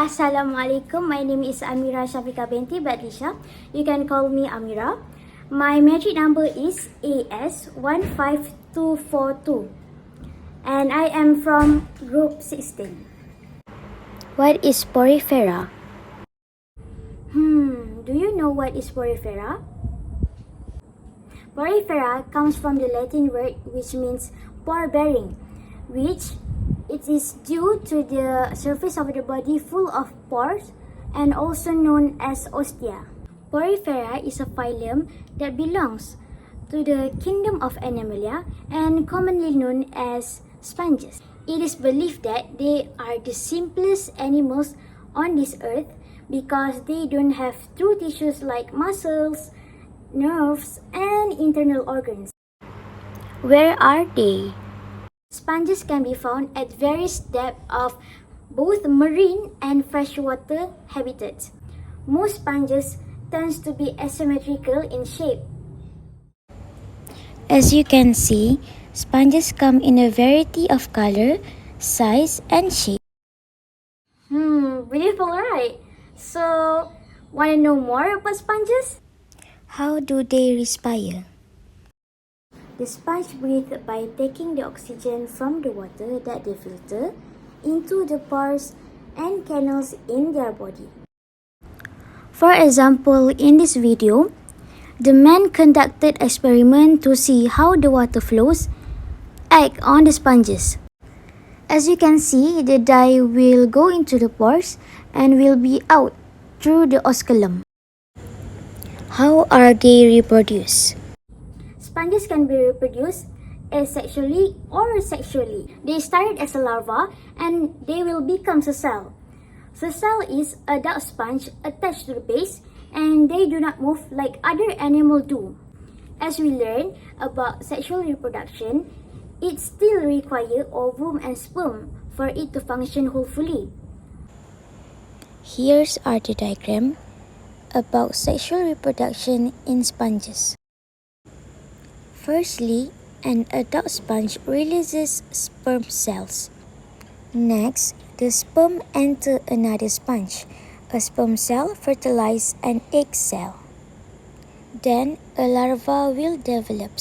Assalamualaikum. My name is Amira Shafika binti Badlisha. You can call me Amira. My metric number is AS15242 and I am from group 16. What is Porifera? Do you know what is Porifera? Porifera comes from the Latin word which means pore bearing, which it is due to the surface of the body full of pores and also known as ostia. Porifera is a phylum that belongs to the kingdom of Animalia and commonly known as sponges. It is believed that they are the simplest animals on this earth because they don't have true tissues like muscles, nerves, and internal organs. Where are they? Sponges can be found at various depths of both marine and freshwater habitats. Most sponges tend to be asymmetrical in shape. As you can see, sponges come in a variety of color, size, and shape. Beautiful, right? So, want to know more about sponges? How do they respire? The sponge breathes by taking the oxygen from the water that they filter into the pores and canals in their body. For example, in this video, the man conducted experiment to see how the water flows act on the sponges. As you can see, the dye will go into the pores and will be out through the osculum. How are they reproduced? Sponges can be reproduced asexually or sexually. They start as a larva and they will become sessile. Sessile is a adult sponge attached to the base and they do not move like other animals do. As we learn about sexual reproduction, it still requires ovum and sperm for it to function wholly. Here's are the diagram about sexual reproduction in sponges. Firstly, an adult sponge releases sperm cells. Next, the sperm enter another sponge. A sperm cell fertilizes an egg cell. Then, a larva will develop.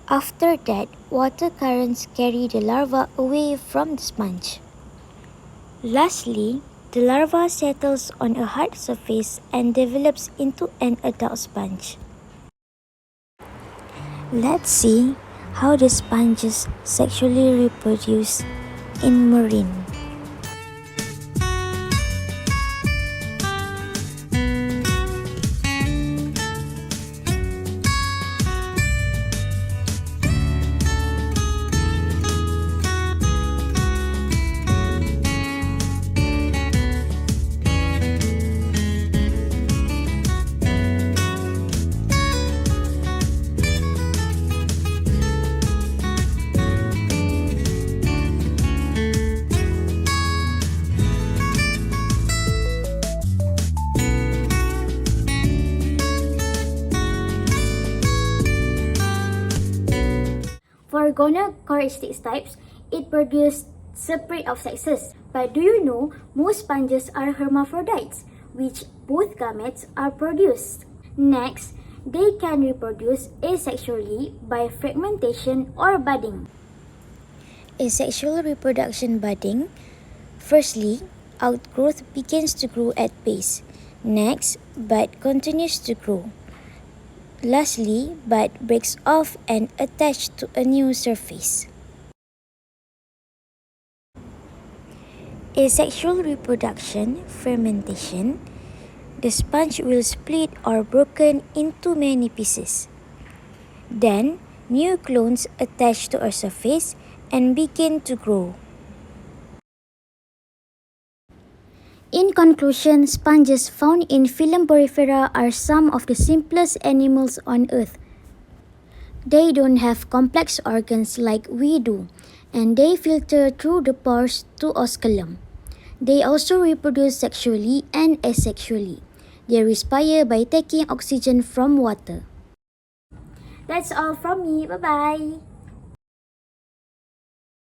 After that, water currents carry the larva away from the sponge. Lastly, the larva settles on a hard surface and develops into an adult sponge. Let's see how the sponges sexually reproduce in marine. For gonochoristic types, it produces separate of sexes. But do you know most sponges are hermaphrodites, which both gametes are produced. Next, they can reproduce asexually by fragmentation or budding. Asexual reproduction budding. Firstly, outgrowth begins to grow at base. Next, bud continues to grow. Lastly, bud breaks off and attaches to a new surface. Asexual reproduction, fermentation. The sponge will split or broken into many pieces. Then, new clones attach to a surface and begin to grow. In conclusion, sponges found in Phylum Porifera are some of the simplest animals on Earth. They don't have complex organs like we do, and they filter through the pores to osculum. They also reproduce sexually and asexually. They respire by taking oxygen from water. That's all from me. Bye-bye.